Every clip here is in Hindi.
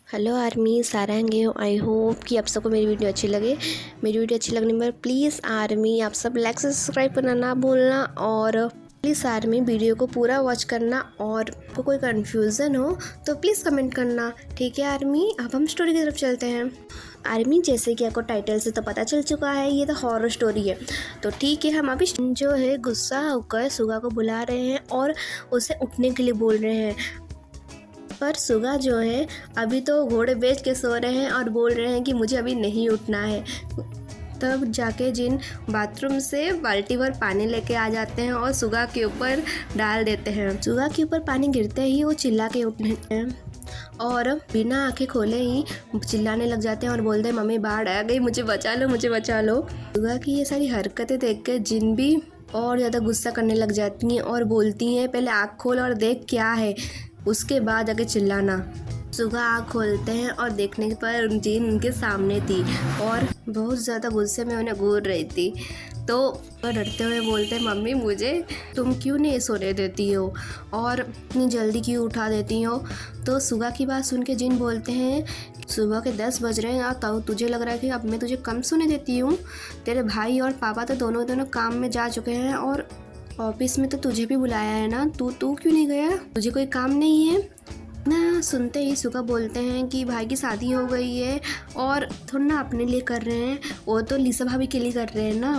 हेलो आर्मी, सारंग हो। आई होप कि आप सबको मेरी वीडियो अच्छी लगे। मेरी वीडियो अच्छी लगने पर प्लीज़ आर्मी आप सब लाइक सब्सक्राइब करना ना भूलना, और प्लीज़ आर्मी वीडियो को पूरा वॉच करना, और आपको कोई कन्फ्यूज़न हो तो प्लीज़ कमेंट करना। ठीक है आर्मी, अब हम स्टोरी की तरफ चलते हैं। आर्मी, जैसे कि आपको टाइटल से तो पता चल चुका है, ये तो हॉरर स्टोरी है। तो ठीक है, हम अभी जो है गुस्सा होकर सुगा को बुला रहे हैं और उसे उठने के लिए बोल रहे हैं। पर सुगा जो है अभी तो घोड़े बेच के सो रहे हैं और बोल रहे हैं कि मुझे अभी नहीं उठना है। तब जाके जिन बाथरूम से बाल्टी भर पानी लेके आ जाते हैं और सुगा के ऊपर डाल देते हैं। सुगा के ऊपर पानी गिरते ही वो चिल्ला के उठते हैं और बिना आंखें खोले ही चिल्लाने लग जाते हैं और बोलते हैं, मम्मी बाढ़ आ गई, मुझे बचा लो, मुझे बचा लो। सुगा की ये सारी हरकतें देख कर जिन भी और ज़्यादा गुस्सा करने लग जाती हैं और बोलती हैं, पहले आँख खोल और देख क्या है, उसके बाद आके चिल्लाना। सुगा आँख खोलते हैं और देखने पर जिन उनके सामने थी और बहुत ज़्यादा गुस्से में उन्हें घूर रही थी। तो वह डरते हुए बोलते हैं, मम्मी मुझे तुम क्यों नहीं सोने देती हो और इतनी जल्दी क्यों उठा देती हो। तो सुगा की बात सुन के जिन बोलते हैं, सुबह के 10 बज रहे हैं और तो तुझे लग रहा है कि अब मैं तुझे कम सोने देती हूँ। तेरे भाई और पापा तो दोनों काम में जा चुके हैं और ऑफिस में तो तुझे भी बुलाया है ना, तू क्यों नहीं गया, तुझे कोई काम नहीं है ना। सुनते ही सुगा बोलते हैं कि भाई की शादी हो गई है और थोड़ा ना अपने लिए कर रहे हैं, वो तो लिसा भाभी के लिए कर रहे हैं ना।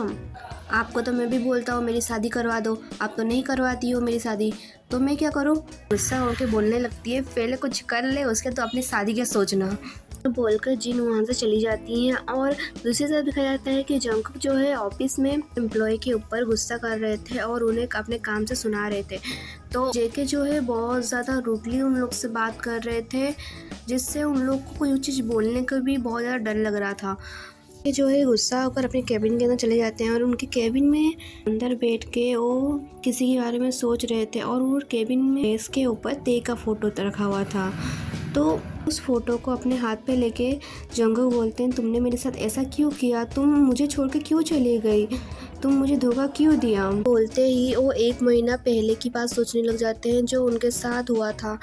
आपको तो मैं भी बोलता हूँ मेरी शादी करवा दो, आप तो नहीं करवाती हो मेरी शादी, तो मैं क्या करूँ। गुस्सा होकर बोलने लगती है, पहले कुछ कर ले, उसके तो अपनी शादी क्या सोचना। तो बोलकर जिन वहाँ से चली जाती हैं और दूसरी तरफ दिखाया जाता है कि जंगकुक जो है ऑफिस में एम्प्लॉय के ऊपर गुस्सा कर रहे थे और उन्हें अपने काम से सुना रहे थे। तो जेके जो है बहुत ज़्यादा रूडली उन लोग से बात कर रहे थे, जिससे उन लोग को कोई चीज़ बोलने का भी बहुत ज़्यादा डर लग रहा था। ये जो है गुस्सा होकर अपने कैबिन के अंदर चले जाते हैं और उनके कैबिन में अंदर बैठ के वो किसी के बारे में सोच रहे थे और वो कैबिन में डेस्क के ऊपर ते का फ़ोटो रखा हुआ था। तो उस फोटो को अपने हाथ पे लेके जंगकुक बोलते हैं, तुमने मेरे साथ ऐसा क्यों किया, तुम मुझे छोड़ के क्यों चली गई, तुम मुझे धोखा क्यों दिया। बोलते ही वो 1 महीना पहले की बात सोचने लग जाते हैं जो उनके साथ हुआ था।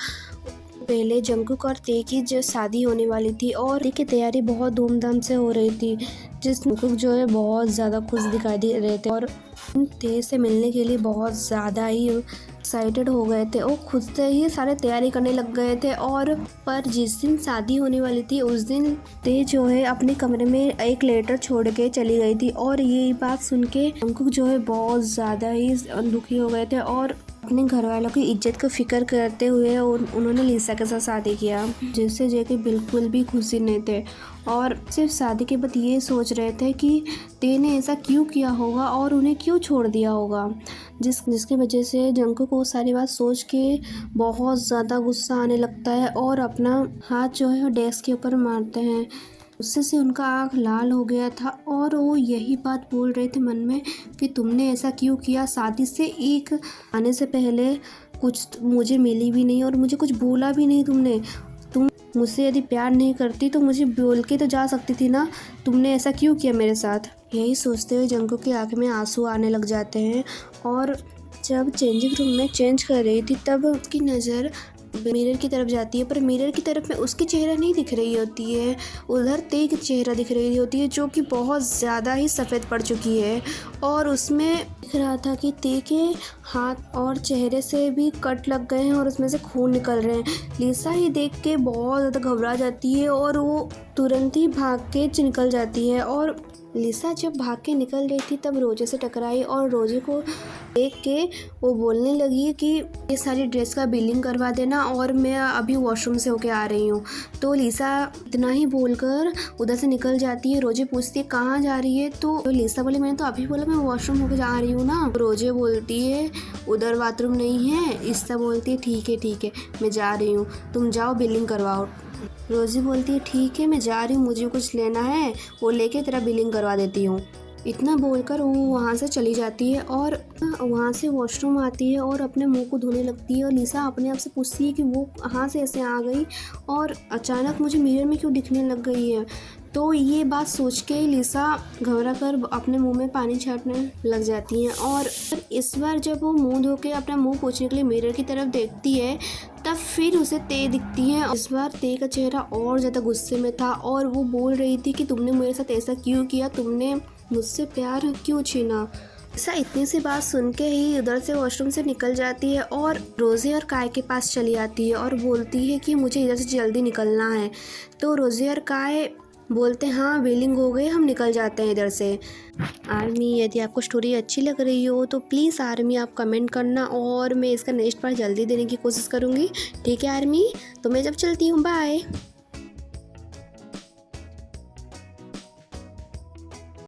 पहले जंगकुक और ते की जो शादी होने वाली थी और ते की तैयारी बहुत धूमधाम से हो रही थी, जिस जंगकुक जो है बहुत ज़्यादा खुश दिखाई दे रहे थे और ते से मिलने के लिए बहुत ज़्यादा ही एक्साइटेड हो गए थे। वो खुद से ही सारे तैयारी करने लग गए थे। और पर जिस दिन शादी होने वाली थी उस दिन ते जो है अपने कमरे में एक लेटर छोड़ के चली गई थी और ये बात सुन के जंगकुक जो है बहुत ज़्यादा ही दुखी हो गए थे और अपने घर वालों की इज्जत को फिक्र करते हुए उन्होंने लिसा के साथ शादी किया, जिससे जेके बिल्कुल भी खुशी नहीं थे और सिर्फ शादी के बाद ये सोच रहे थे कि ते ने ऐसा क्यों किया होगा और उन्हें क्यों छोड़ दिया होगा, जिसकी वजह से जंगकुक को सारी बात सोच के बहुत ज़्यादा गुस्सा आने लगता है और अपना हाथ जो है वो डेस्क के ऊपर मारते हैं। उससे से उनका आँख लाल हो गया था और वो यही बात बोल रहे थे मन में कि तुमने ऐसा क्यों किया, शादी से एक आने से पहले कुछ मुझे मिली भी नहीं और मुझे कुछ बोला भी नहीं तुमने। तुम मुझसे यदि प्यार नहीं करती तो मुझे बोल के तो जा सकती थी ना, तुमने ऐसा क्यों किया मेरे साथ। यही सोचते हुए जंगकुक की आँख में आंसू आने लग जाते हैं और जब चेंजिंग रूम में चेंज कर रही थी तब उसकी नज़र मिरर की तरफ जाती है, पर मिरर की तरफ में उसकी चेहरा नहीं दिख रही होती है, उधर ते की चेहरा दिख रही होती है जो कि बहुत ज़्यादा ही सफ़ेद पड़ चुकी है और उसमें दिख रहा था कि ते के हाथ और चेहरे से भी कट लग गए हैं और उसमें से खून निकल रहे हैं। लिसा ये देख के बहुत ज़्यादा घबरा जाती है और वो तुरंत ही भाग के निकल जाती है और लिसा जब भाग के निकल रही थी तब रोजे से टकराई और रोजे को देख के वो बोलने लगी कि ये सारी ड्रेस का बिलिंग करवा देना और मैं अभी वॉशरूम से होके आ रही हूँ। तो लिसा इतना ही बोलकर उधर से निकल जाती है। रोजे पूछती है कहाँ जा रही है, तो लिसा बोले मैंने तो अभी बोला मैं वॉशरूम होके जा रही हूँ ना। रोजे बोलती है उधर बाथरूम नहीं है। ईसा बोलती है ठीक है मैं जा रही हूँ, तुम जाओ बिलिंग करवाओ। रोजी बोलती है ठीक है मैं जा रही हूँ, मुझे कुछ लेना है वो लेके तेरा बिलिंग करवा देती हूँ। इतना बोलकर वो वहाँ से चली जाती है और वहाँ से वॉशरूम आती है और अपने मुंह को धोने लगती है और लिसा अपने आप से पूछती है कि वो कहाँ से ऐसे आ गई और अचानक मुझे मिरर में क्यों दिखने लग गई है। तो ये बात सोच के लिसा घबरा कर अपने मुंह में पानी छाटने लग जाती हैं और इस बार जब वो मुंह धो के अपना मुंह पोंछने के लिए मिरर की तरफ देखती है तब फिर उसे ते दिखती है। इस बार ते का चेहरा और ज़्यादा गुस्से में था और वो बोल रही थी कि तुमने मेरे साथ ऐसा क्यों किया, तुमने मुझसे प्यार क्यों छीना। ऐसा इतनी सी बात सुन के ही उधर से वॉशरूम से निकल जाती है और रोज़े और काय के पास चली आती है और बोलती है कि मुझे इधर से जल्दी निकलना है। तो रोज़े और काय बोलते हैं हाँ वेलिंग हो गई, हम निकल जाते हैं इधर से। आर्मी, यदि आपको स्टोरी अच्छी लग रही हो तो प्लीज़ आर्मी आप कमेंट करना और मैं इसका नेक्स्ट पार्ट जल्दी देने की कोशिश करूँगी। ठीक है आर्मी, तो मैं जब चलती हूँ, बाय।